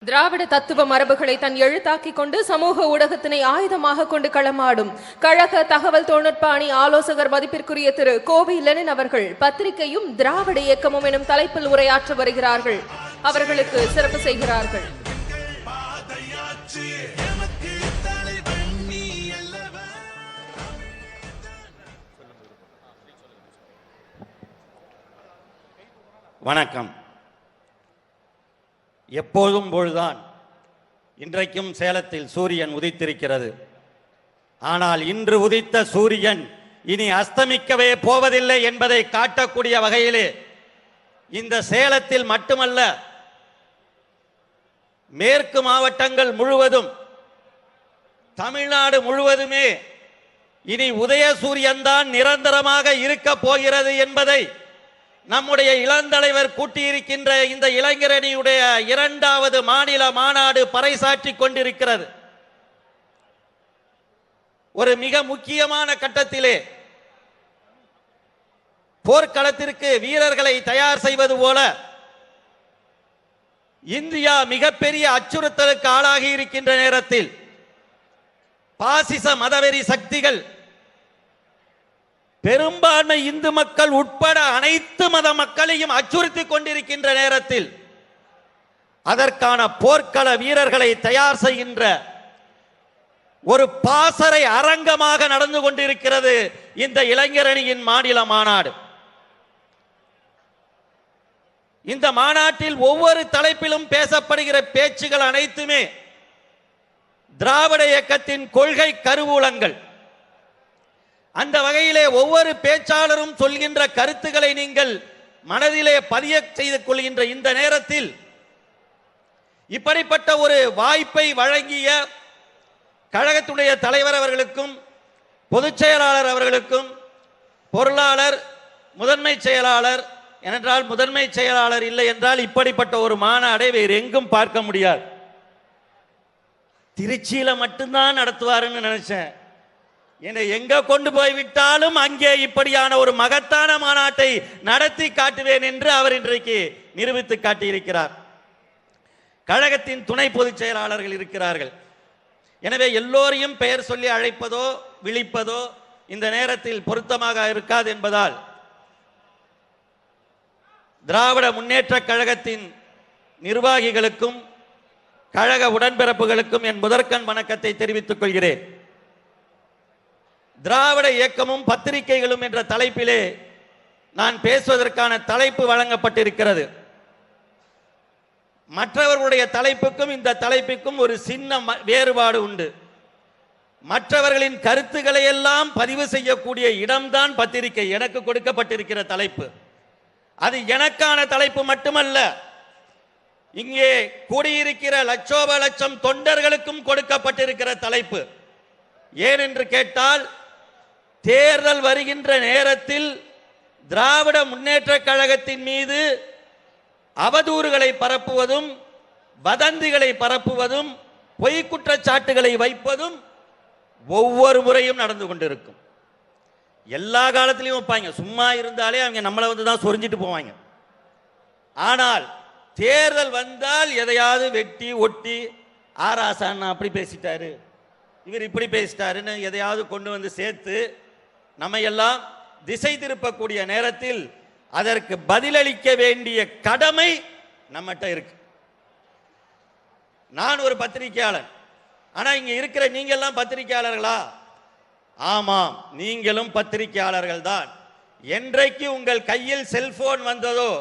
திராவிட தத்துவ மரபுகளை தன் எழுத்தாக்கிக் கொண்டு சமூக ஊடகத்தினை ஆயுதமாக கொண்டு களமாடும் கழக தகவல் தொழில்நுட்ப அணி ஆலோசகர் மதிப்பிற்குரிய திரு கோவி லெனின் அவர்கள் பத்திரிகையும் திராவிட இயக்கமும் எனும் தலைப்பில் உரையாற்ற வருகிறார்கள். அவர்களுக்கு சிறப்பு செய்கிறார்கள். வணக்கம். எப்போதும் போல்தான் இன்றைக்கும் சேலத்தில் சூரியன் உதித்திருக்கிறது. ஆனால் இன்று உதித்த சூரியன் இனி அஸ்தமிக்கவே போவதில்லை என்பதை காட்டக்கூடிய வகையிலே இந்த சேலத்தில் மட்டுமல்ல, மேற்கு மாவட்டங்கள் முழுவதும், தமிழ்நாடு முழுவதுமே இனி உதய சூரியன்தான் நிரந்தரமாக இருக்க போகிறது என்பதை நம்முடைய இளந்தலைவர் கூட்டியிருக்கின்ற இந்த இளைஞரணியுடைய 2வது மாநில மாநாடு பறைசாற்றி கொண்டிருக்கிறது. ஒரு மிக முக்கியமான கட்டத்திலே போர்க்களத்திற்கு வீரர்களை தயார் செய்வது போல இந்தியா மிகப்பெரிய அச்சுறுத்தலுக்கு ஆளாகி இருக்கின்ற நேரத்தில் பாசிச மதவெறி சக்திகள் பெரும்பான்மை இந்து மக்கள் உட்பட அனைத்து மத மக்களையும் அச்சுறுத்தி கொண்டிருக்கின்ற நேரத்தில் அதற்கான போர்க்கள வீரர்களை தயார் செய்கின்ற ஒரு பாசறை அரங்கமாக நடந்து கொண்டிருக்கிறது இந்த இளைஞரணியின் மாநில மாநாடு. இந்த மாநாட்டில் ஒவ்வொரு தலைப்பிலும் பேசப்படுகிற பேச்சுகள் அனைத்துமே திராவிட இயக்கத்தின் கொள்கை கருவூலங்கள். அந்த வகையிலே ஒவ்வொரு பேச்சாளரும் சொல்கின்ற கருத்துக்களை நீங்கள் மனதிலே பதிய செய்து கொள்கின்ற இந்த நேரத்தில் இப்படிப்பட்ட ஒரு வாய்ப்பை வழங்கிய கழகத்துடைய தலைவர் அவர்களுக்கும், பொதுச் செயலாளர் அவர்களுக்கும், பொருளாளர், முதன்மை செயலாளர், ஏனென்றால் முதன்மை செயலாளர் இல்லை என்றால் இப்படிப்பட்ட ஒரு மாநாடை வேறு எங்கும் பார்க்க முடியாது. திருச்சியில மட்டும்தான் நடத்துவாருன்னு நினைச்சேன். என்னை எங்க கொண்டு போய்விட்டாலும் அங்கே இப்படியான ஒரு மகத்தான மாநாட்டை நடத்தி காட்டுவேன் என்று அவர் இன்றைக்கு நிரூபித்து காட்டியிருக்கிறார். கழகத்தின் துணை பொதுச் செயலாளர்கள் இருக்கிறார்கள். எனவே எல்லோரையும் பெயர் சொல்லி அழைப்பதோ விழிப்பதோ இந்த நேரத்தில் பொருத்தமாக இருக்காது என்பதால் திராவிட முன்னேற்ற கழகத்தின் நிர்வாகிகளுக்கும் கழக உடன்பிறப்புகளுக்கும் என் முதற்கண் வணக்கத்தை தெரிவித்துக் கொள்கிறேன். திராவிட இயக்கமும் பத்திரிகைகளும் என்ற தலைப்பிலே நான் பேசுவதற்கான தலைப்பு வழங்கப்பட்டிருக்கிறது. மற்றவர்களுடைய தலைப்புக்கும் இந்த தலைப்புக்கும் ஒரு சின்ன வேறுபாடு உண்டு. மற்றவர்களின் கருத்துக்களை எல்லாம் பதிவு செய்யக்கூடிய இடம்தான் பத்திரிகை. எனக்கு கொடுக்கப்பட்டிருக்கிற தலைப்பு அது எனக்கான தலைப்பு மட்டுமல்ல, இங்கே கூடியிருக்கிற லட்சோப லட்சம் தொண்டர்களுக்கும் கொடுக்கப்பட்டிருக்கிற தலைப்பு. ஏனென்று கேட்டால், தேர்தல் வருகின்ற நேரத்தில் திராவிட முன்னேற்ற கழகத்தின் மீது அவதூறுகளை பரப்புவதும், வதந்திகளை பரப்புவதும், பொய் குற்றச்சாட்டுகளை வைப்பதும் ஒவ்வொரு முறையும் நடந்து கொண்டிருக்கும். எல்லா காலத்திலையும் வைப்பாங்க. சும்மா இருந்தாலே அவங்க நம்மளை வந்து தான் சொரிஞ்சிட்டு போவாங்க. ஆனால் தேர்தல் வந்தால் எதையாவது வெட்டி ஒட்டி, ஆராசான் அப்படி பேசிட்டாரு, இவர் இப்படி பேசிட்டாருன்னு எதையாவது கொண்டு வந்து சேர்த்து நம்ம எல்லாம் திசை திருப்பக்கூடிய நேரத்தில் அதற்கு பதிலளிக்க வேண்டிய கடமை நம்மகிட்ட இருக்கு. நான் ஒரு பத்திரிகையாளர். ஆனா இங்க இருக்கிற நீங்க எல்லாம் பத்திரிகையாளர்களா? ஆமாம், நீங்களும் பத்திரிகையாளர்கள் தான். என்றைக்கு உங்கள் கையில் செல்போன் வந்ததோ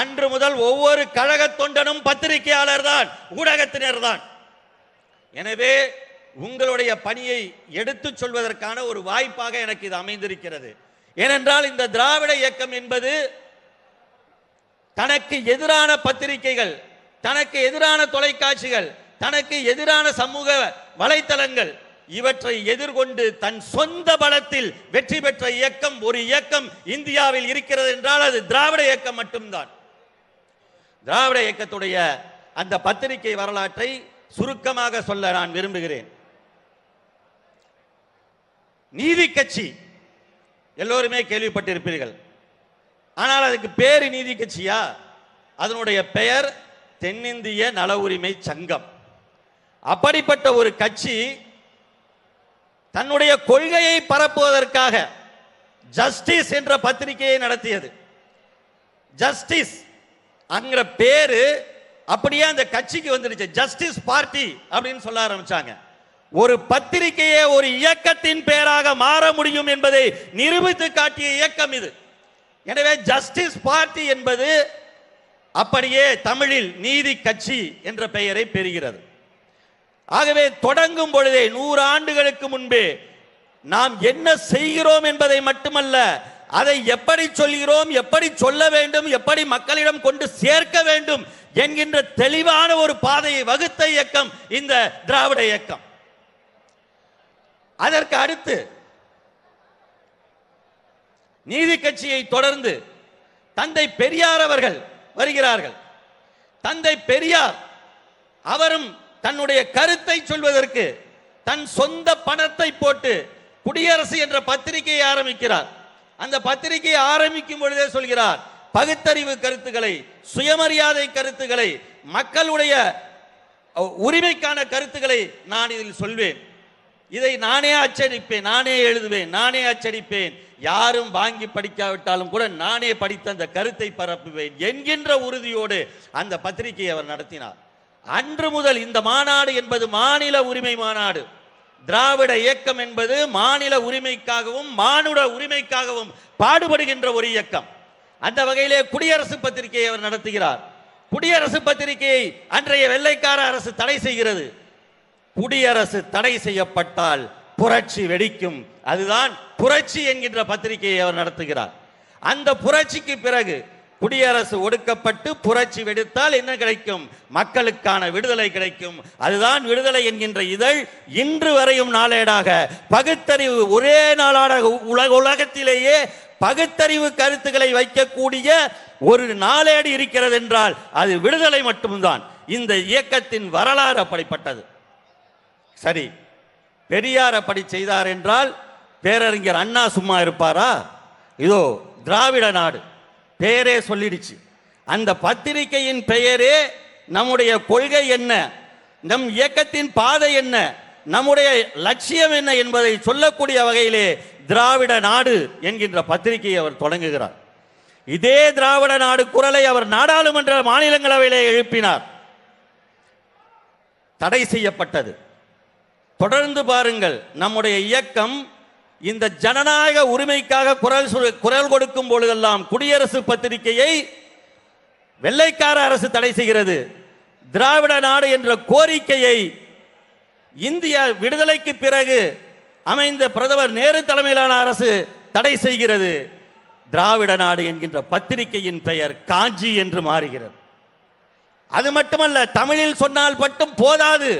அன்று முதல் ஒவ்வொரு கழக தொண்டனும் பத்திரிகையாளர் தான், ஊடகத்தினர் தான். எனவே உங்களுடைய பணியை எடுத்துச் சொல்வதற்கான ஒரு வாய்ப்பாக எனக்கு இது அமைந்திருக்கிறது. ஏனென்றால் இந்த திராவிட இயக்கம் என்பது தனக்கு எதிரான பத்திரிகைகள், தனக்கு எதிரான தொலைக்காட்சிகள், தனக்கு எதிரான சமூக வலைத்தளங்கள் இவற்றை எதிர்கொண்டு தன் சொந்த பலத்தில் வெற்றி பெற்ற இயக்கம் ஒரு இயக்கம் இந்தியாவில் இருக்கிறது என்றால் அது திராவிட இயக்கம் மட்டும்தான். திராவிட இயக்கத்துடைய அந்த பத்திரிகை வரலாற்றை சுருக்கமாக சொல்ல நான் விரும்புகிறேன். நீதி கட்சி எல்லோருமே கேள்விப்பட்டிருப்பீர்கள். ஆனால் அதுக்கு பேரு நீதி கட்சியா? அதனுடைய பெயர் தென்னிந்திய நல உரிமை சங்கம். அப்படிப்பட்ட ஒரு கட்சி தன்னுடைய கொள்கையை பரப்புவதற்காக ஜஸ்டிஸ் என்ற பத்திரிகையை நடத்தியது. ஜஸ்டிஸ் அங்கிற பேரு அப்படியே அந்த கட்சிக்கு வந்துடுச்சு. ஜஸ்டிஸ் பார்ட்டி அப்படின்னு சொல்ல ஆரம்பிச்சாங்க. ஒரு பத்திரிகையே ஒரு இயக்கத்தின் பெயராக மாற முடியும் என்பதை நிரூபித்து காட்டிய இயக்கம் இது. எனவே ஜஸ்டிஸ் பார்ட்டி என்பது அப்படியே தமிழில் நீதி கட்சி என்ற பெயரை பெறுகிறது. ஆகவே தொடங்கும் பொழுதே 100 ஆண்டுகளுக்கு முன்பே நாம் என்ன செய்கிறோம் என்பதை மட்டுமல்ல, அதை எப்படி சொல்கிறோம், எப்படி சொல்ல வேண்டும், எப்படி மக்களிடம் கொண்டு சேர்க்க வேண்டும் என்கின்ற தெளிவான ஒரு பாதையை வகுத்த இயக்கம் இந்த திராவிட இயக்கம். அதற்கு அடுத்து நீதி கட்சியை தொடர்ந்து தந்தை பெரியார் அவர்கள் வருகிறார்கள். தந்தை பெரியார் அவரும் தன்னுடைய கருத்தை சொல்வதற்கு தன் சொந்த பணத்தை போட்டு குடியரசு என்ற பத்திரிகையை ஆரம்பிக்கிறார். அந்த பத்திரிகையை ஆரம்பிக்கும் பொழுதே சொல்கிறார், பகுத்தறிவு கருத்துக்களை, சுயமரியாதை கருத்துக்களை, மக்களுடைய உரிமைக்கான கருத்துக்களை நான் இதில் சொல்வேன். இதை நானே அச்சடிப்பேன், நானே எழுதுவேன், நானே அச்சடிப்பேன், யாரும் வாங்கி படிக்காவிட்டாலும் கூட நானே படித்த அந்த கருத்தை பரப்புவேன் என்கின்ற உறுதியோடு அந்த பத்திரிகையை அவர் நடத்தினார். அன்று முதல் இந்த மாநாடு என்பது மாநில உரிமை மாநாடு. திராவிட இயக்கம் என்பது மாநில உரிமைக்காகவும் மானுட உரிமைக்காகவும் பாடுபடுகின்ற ஒரு இயக்கம். அந்த வகையிலே குடியரசு பத்திரிகையை அவர் நடத்துகிறார். குடியரசு பத்திரிகையை அன்றைய வெள்ளைக்கார அரசு தடை செய்கிறது. குடியரசு தடை செய்யப்பட்டால் புரட்சி வெடிக்கும், அதுதான் புரட்சி என்கின்ற பத்திரிகையை அவர் நடத்துகிறார். அந்த புரட்சிக்கு பிறகு குடியரசு ஒடுக்கப்பட்டு புரட்சி வெடித்தால் என்ன கிடைக்கும்? மக்களுக்கான விடுதலை கிடைக்கும். அதுதான் விடுதலை என்கின்ற இதழ் இன்று வரையும் நாளேடாக பகுத்தறிவு ஒரே நாளாக உலகத்திலேயே பகுத்தறிவு கருத்துக்களை வைக்கக்கூடிய ஒரு நாளேடு இருக்கிறது என்றால் அது விடுதலை மட்டும்தான். இந்த இயக்கத்தின் வரலாறு அப்படிப்பட்டது. சரி, பெரியார் அப்படி செய்தார் என்றால் பேரறிஞர் அண்ணா சும்மா இருப்பாரா? இதோ திராவிட நாடு பெயரே சொல்லிடுச்சு. அந்த பத்திரிகையின் பெயரே நம்முடைய கொள்கை என்ன, நம் இயக்கத்தின் பாதை என்ன, நம்முடைய லட்சியம் என்ன என்பதை சொல்லக்கூடிய வகையிலே திராவிட நாடு என்கின்ற பத்திரிகையை அவர் தொடங்குகிறார். இதே திராவிட நாடு குரலை அவர் நாடாளுமன்ற மாநிலங்களவையிலே எழுப்பினார். தடை செய்யப்பட்டது. தொடர்ந்து பாருங்கள், நம்முடைய இயக்கம் இந்த ஜனநாயக உரிமைக்காக குரல் கொடுக்கும் பொழுதெல்லாம் குடியரசு பத்திரிகையை வெள்ளைக்கார அரசு தடை செய்கிறது. திராவிட நாடு என்ற கோரிக்கையை இந்திய விடுதலைக்கு பிறகு அமைந்த பிரதமர் நேரு தலைமையிலான அரசு தடை செய்கிறது. திராவிட நாடு என்கின்ற பத்திரிகையின் பெயர் காஞ்சி என்று மாறுகிறது. அது மட்டுமல்ல, தமிழில் சொன்னால் மட்டும் போதாது,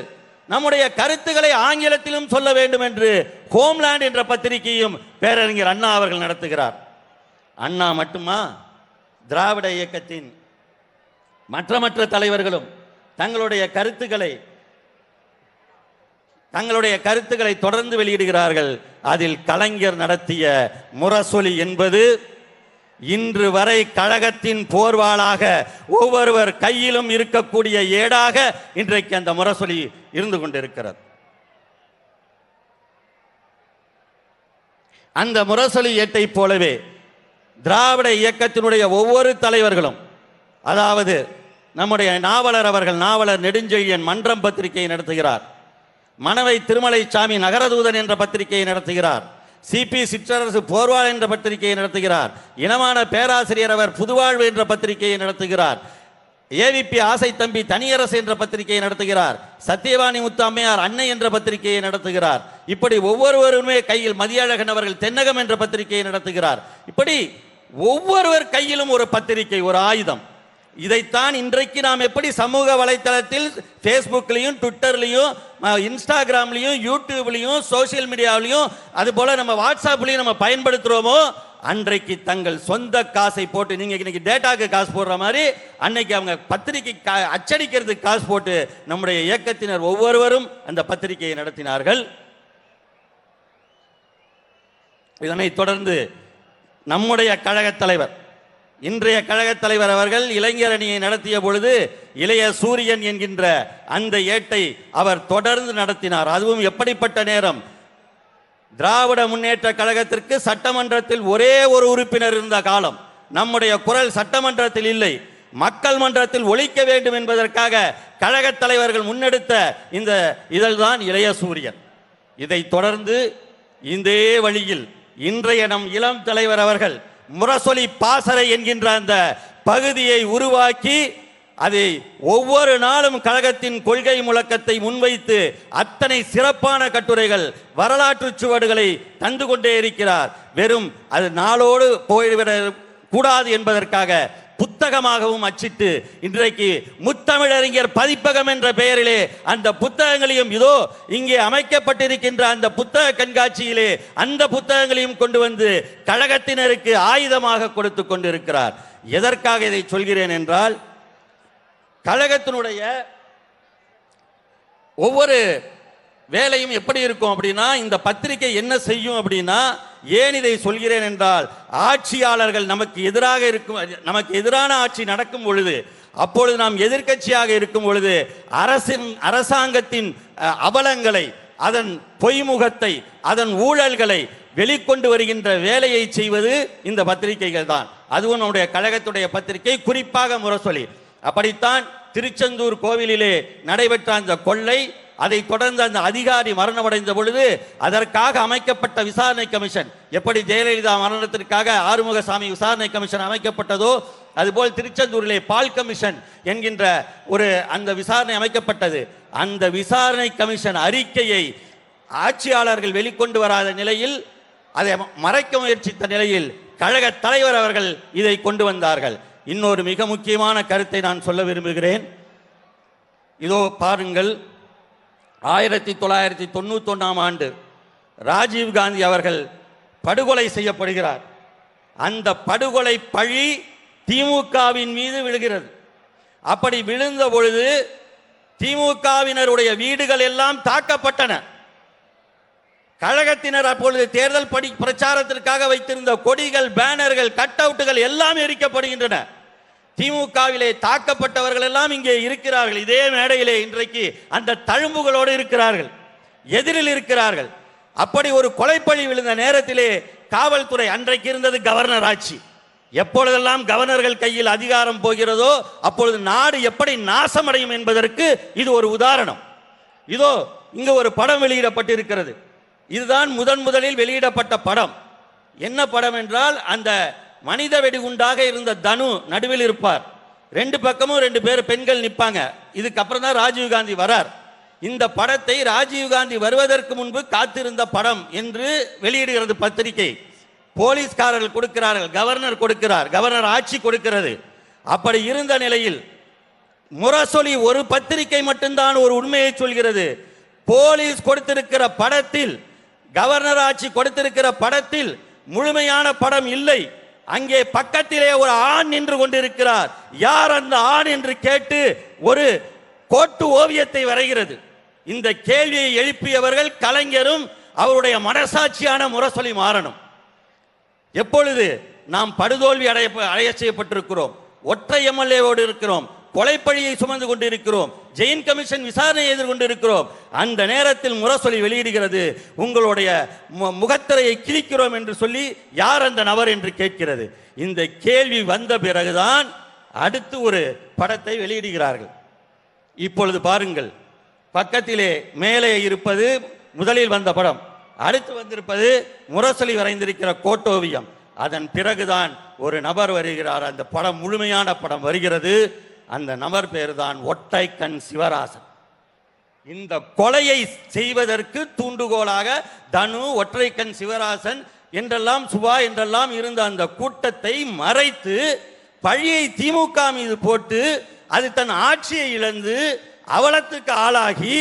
நம்முடைய கருத்துக்களை ஆங்கிலத்திலும் சொல்ல வேண்டும் என்று ஹோம்லேண்ட் என்ற பத்திரிகையும் பேரறிஞர் அண்ணா அவர்கள் நடத்துகிறார். அண்ணா மட்டுமா, திராவிட இயக்கத்தின் மற்ற தலைவர்களும் தங்களுடைய கருத்துக்களை தொடர்ந்து வெளியிடுகிறார்கள். அதில் கலைஞர் நடத்திய முரசொலி என்பது இன்று வரை கழகத்தின் போர்வாளாக ஒவ்வொருவர் கையிலும் இருக்கக்கூடிய ஏடாக இன்றைக்கு அந்த முரசொலி இருந்து கொண்டிருக்கிறது. அந்த முரசொலி ஏட்டை போலவே திராவிட இயக்கத்தினுடைய ஒவ்வொரு தலைவர்களும், அதாவது நம்முடைய நாவலர் அவர்கள் நாவலர் நெடுஞ்செழியன் மன்றம் பத்திரிகையை நடத்துகிறார். மணவை திருமலைசாமி நகரதூதன் என்ற பத்திரிகையை நடத்துகிறார். சிபி சிற்றரசு போர்வாள் என்ற பத்திரிகையை நடத்துகிறார். இனமான பேராசிரியர் அவர் புதுவாழ்வு என்ற பத்திரிகையை நடத்துகிறார். ஏவிபி ஆசை தம்பி தனியரசு என்ற பத்திரிகையை நடத்துகிறார். சத்தியவாணி முத்து அம்மையார் அன்னை என்ற பத்திரிகையை நடத்துகிறார். இப்படி ஒவ்வொருவருமே கையில் மதியழகன் அவர்கள் தென்னகம் என்ற பத்திரிகையை நடத்துகிறார். இப்படி ஒவ்வொருவர் கையிலும் ஒரு பத்திரிகை, ஒரு ஆயுதம். இதைத்தான் இன்றைக்கு நாம் எப்படி சமூக வலைத்தளத்தில் ஃபேஸ்புக்லையும் ட்விட்டர்லையும் இன்ஸ்டாகிராம்லையும் யூடியூப்லையும் சோசியல் மீடியாவிலையும் அது போல நம்ம வாட்ஸ்அப்லையும் நம்ம பயன்படுத்துகிறோமோ, அன்றைக்கு தங்கள் சொந்த காசை போட்டு, நீங்க இன்னைக்கு டேட்டாக்கு காசு போடுற மாதிரி அன்னைக்கு அவங்க பத்திரிகை அச்சடிக்கிறதுக்கு காசு போட்டு நம்முடைய இயக்கத்தினர் ஒவ்வொருவரும் அந்த பத்திரிகையை நடத்தினார்கள். இதனைத் தொடர்ந்து நம்முடைய கழக தலைவர் இன்றைய கழகத் தலைவர் அவர்கள் இளைஞர் அணியை நடத்திய பொழுது இளைய சூரியன் என்கின்ற அந்த ஏட்டை அவர் தொடர்ந்து நடத்தினார். அதுவும் எப்படிப்பட்ட நேரம், திராவிட முன்னேற்ற கழகத்திற்கு சட்டமன்றத்தில் ஒரே ஒரு உறுப்பினர் இருந்த காலம். நம்முடைய குரல் சட்டமன்றத்தில் இல்லை, மக்கள் மன்றத்தில் ஒலிக்க வேண்டும் என்பதற்காக கழகத் தலைவர்கள் முன்னெடுத்த இந்த இதழ்தான் இளைய சூரியன். இதை தொடர்ந்து இதே வழியில் இன்றைய நம் இளம் தலைவர் அவர்கள் முரசொலி பாசறை என்கின்ற அந்த பகுதியை உருவாக்கி அதை ஒவ்வொரு நாளும் கழகத்தின் கொள்கை முழக்கத்தை முன்வைத்து அத்தனை சிறப்பான கட்டுரைகள், வரலாற்று சுவடுகளை தந்து கொண்டே இருக்கிறார். வெறும் அது நாளோடு போய்விட கூடாது என்பதற்காக புத்தகமாகவும் அச்சிட்டு இன்றைக்கு முத்தமிழறிஞர் பதிப்பகம் என்ற பெயரிலே அந்த புத்தகங்களையும் இதோ இங்கே அமைக்கப்பட்டிருக்கின்ற அந்த புத்தக கண்காட்சியிலே அந்த புத்தகங்களையும் கொண்டு வந்து கழகத்தினருக்கு ஆயுதமாக கொடுத்து கொண்டிருக்கிறார். எதற்காக இதை சொல்கிறேன் என்றால், கழகத்தினுடைய ஒவ்வொரு வேலையும் எப்படி இருக்கும் அப்படின்னா, இந்த பத்திரிகை என்ன செய்யும் அப்படின்னா, ஏன் இதை சொல்கிறேன் என்றால், ஆட்சியாளர்கள் நமக்கு எதிராக இருக்கும், நமக்கு எதிரான ஆட்சி நடக்கும் பொழுது, அப்பொழுது நாம் எதிர்க்கட்சியாக இருக்கும் பொழுது அரசாங்கத்தின் அவலங்களை, அதன் பொய்முகத்தை, அதன் ஊழல்களை வெளிக்கொண்டு வருகின்ற வேலையை செய்வது இந்த பத்திரிகைகள் தான். அதுவும் நம்முடைய கழகத்துடைய பத்திரிகை, குறிப்பாக முரசொலி. அப்படித்தான் திருச்செந்தூர் கோவிலிலே நடைபெற்ற அந்த கொள்ளை, அதை தொடர்ந்து அந்த அதிகாரி மரணமடைந்த பொழுது அதற்காக அமைக்கப்பட்ட விசாரணை கமிஷன், எப்படி ஜெயலலிதா மரணத்திற்காக ஆறுமுகசாமி விசாரணை கமிஷன் அமைக்கப்பட்டதோ அதுபோல் திருச்செந்தூரிலே பால் கமிஷன் என்கின்ற ஒரு அந்த விசாரணை அமைக்கப்பட்டது. அந்த விசாரணை கமிஷன் அறிக்கையை ஆட்சியாளர்கள் வெளிக்கொண்டு வராத நிலையில், அதை மறைக்க முயற்சித்த நிலையில் கழக தலைவர் அவர்கள் இதை கொண்டு வந்தார்கள். இன்னொரு மிக முக்கியமான கருத்தை நான் சொல்ல விரும்புகிறேன். இதோ பாருங்கள், 1991ஆம் ஆண்டு ராஜீவ்காந்தி அவர்கள் படுகொலை செய்யப்படுகிறார். அந்த படுகொலை பழி திமுகவின் மீது விழுகிறது. அப்படி விழுந்த பொழுது திமுகவினருடைய வீடுகள் எல்லாம் தாக்கப்பட்டன. கழகத்தினர் அப்பொழுது தேர்தல் பிரச்சாரத்திற்காக வைத்திருந்த கொடிகள், பேனர்கள், கட் அவுட்டுகள் எல்லாம் எரிக்கப்படுகின்றன. திமுகவிலே தாக்கப்பட்டவர்கள் எல்லாம் இங்கே இருக்கிறார்கள். இதே மேடையிலே இன்றைக்கு அந்த தழும்புகளோடு இருக்கிறார்கள், எதிரில் இருக்கிறார்கள். அப்படி ஒரு கொலைப்பழி விழுந்த நேரத்திலே காவல்துறை, அன்றைக்கு இருந்தது கவர்னர் ஆட்சி, எப்பொழுதெல்லாம் கவர்னர்கள் கையில் அதிகாரம் போகிறதோ அப்பொழுது நாடு எப்படி நாசமடையும் என்பதற்கு இது ஒரு உதாரணம். இதோ இங்கு ஒரு படம் வெளியிடப்பட்டிருக்கிறது. இதுதான் முதலில் வெளியிடப்பட்ட படம். என்ன படம் என்றால், அந்த மனித வெடிகுண்டாக இருந்த தனு நடுவில் இருப்பார், ரெண்டு பக்கமும் ரெண்டு பேர் பெண்கள் நிற்பாங்க. இதுக்கப்புறம் தான் ராஜீவ்காந்தி வரார். இந்த படத்தை ராஜீவ்காந்தி வருவதற்கு முன்பு காத்திருந்த படம் என்று வெளியிடுகிறது பத்திரிகை. போலீஸ்காரர்கள் கொடுக்கிறார்கள், கவர்னர் கொடுக்கிறார், கவர்னர் ஆட்சி கொடுக்கிறது. அப்படி இருந்த நிலையில் முரசொலி ஒரு பத்திரிகை மட்டும்தான் ஒரு உண்மையை சொல்கிறது. போலீஸ் கொடுத்திருக்கிற படத்தில், கவர்னர் ஆட்சி கொடுத்திருக்கிற படத்தில் முழுமையான படம் இல்லை. அங்கே பக்கத்திலே ஒரு ஆண் நின்று கொண்டிருக்கிறார். யார் அந்த ஆண் என்று கேட்டு ஒரு கோட்டு ஓவியத்தை வரைகிறது. இந்த கேள்வியை எழுப்பியவர்கள் கலைஞரும் அவருடைய மனசாட்சியான முரசொலி மாறனும். எப்பொழுது நாம் படுதோல்வி அடைய செய்யப்பட்டிருக்கிறோம், ஒற்றை எம்எல்ஏவோடு இருக்கிறோம், கொலைப்பழியை சுமந்து கொண்டிருக்கிறோம், ஜெயின் கமிஷன் விசாரணை எதிர்கொண்டிருக்கிறோம், அந்த நேரத்தில் முரசொலி வெளியிடுகிறது, உங்களுடைய முகத்திரையை கிழிக்கிறோம் என்று சொல்லி யார் அந்த நபர் என்று கேட்கிறது. இந்த கேள்வி வந்த பிறகுதான் அடுத்து ஒரு படத்தை வெளியிடுகிறார்கள். இப்பொழுது பாருங்கள், பக்கத்திலே மேலே இருப்பது முதலில் வந்த படம், அடுத்து வந்திருப்பது முரசொலி வரைந்திருக்கிற கோட்டோவியம். அதன் பிறகுதான் ஒரு நபர் வருகிறார். அந்த படம் முழுமையான படம் வருகிறது. அந்த நபர் பேர் தான் ஒற்றை கண் சிவராசன். இந்த கொலையை செய்வதற்கு தூண்டுகோலாக தனு, ஒற்றை கண் சிவராசன் என்றெல்லாம், சுபா என்றெல்லாம் இருந்த அந்த கூட்டத்தை மறைத்து பழியை திமுக மீது போட்டு அது தன் ஆட்சியை இழந்து அவலத்துக்கு ஆளாகி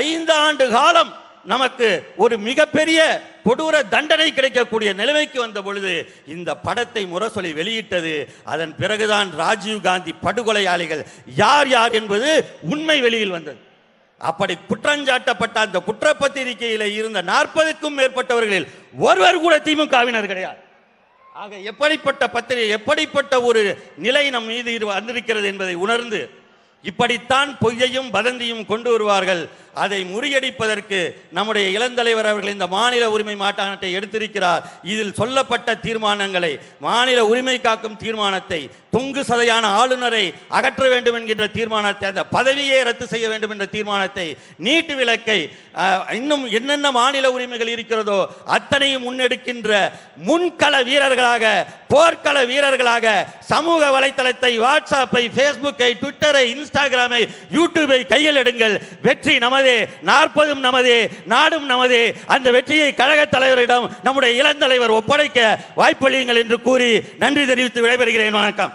5 ஆண்டு காலம் நமக்கு ஒரு மிகப்பெரிய கொடூர தண்டனை கிடைக்கக்கூடிய நிலைமைக்கு வந்த பொழுது இந்த படத்தை முரசொலி வெளியிட்டது. அதன் பிறகுதான் ராஜீவ்காந்தி படுகொலையாளிகள் யார் யார் என்பது உண்மை வெளியில் வந்தது. அப்படி குற்றஞ்சாட்டப்பட்ட அந்த குற்றப்பத்திரிகையில் இருந்த 40க்கும் மேற்பட்டவர்களில் ஒருவர் கூட திமுகவினர் கிடையாது. ஆக எப்படிப்பட்ட ஒரு நிலை நம் மீது வந்திருக்கிறது என்பதை உணர்ந்து இப்படித்தான் பொய்யையும் வதந்தியும் கொண்டு வருவார்கள். அதை முறியடிப்பதற்கு நம்முடைய இளந்தலைவர் அவர்கள் இந்த மாநில உரிமை மாநாட்டை எடுத்திருக்கிறார். இதில் சொல்லப்பட்ட தீர்மானங்களை, மாநில உரிமை காக்கும் தீர்மானத்தை, தொங்கு சதையான ஆளுநரை அகற்ற வேண்டும் என்கின்ற தீர்மானத்தை, அந்த பதவியை ரத்து செய்ய வேண்டும் என்ற தீர்மானத்தை, நீட்டு விலக்கை, இன்னும் என்னென்ன மாநில உரிமைகள் இருக்கிறதோ அத்தனையும் முன்னெடுக்கின்ற முன்கள வீரர்களாக, போர்க்கள வீரர்களாக சமூக வலைத்தளத்தை, வாட்ஸ்அப்பை, பேஸ்புக்கை, ட்விட்டரை, இன்ஸ்டாகிராமை, யூடியூபை கையில் எடுங்கள். வெற்றி நமதே, 40 நமதே, நாடும் நமதே. அந்த வெற்றியை கழக தலைவரிடம் நம்முடைய இளந்தலைவர் ஒப்படைக்க வாய்ப்பளியுங்கள் என்று கூறி நன்றி தெரிவித்து விடைபெறுகிறேன். வணக்கம்.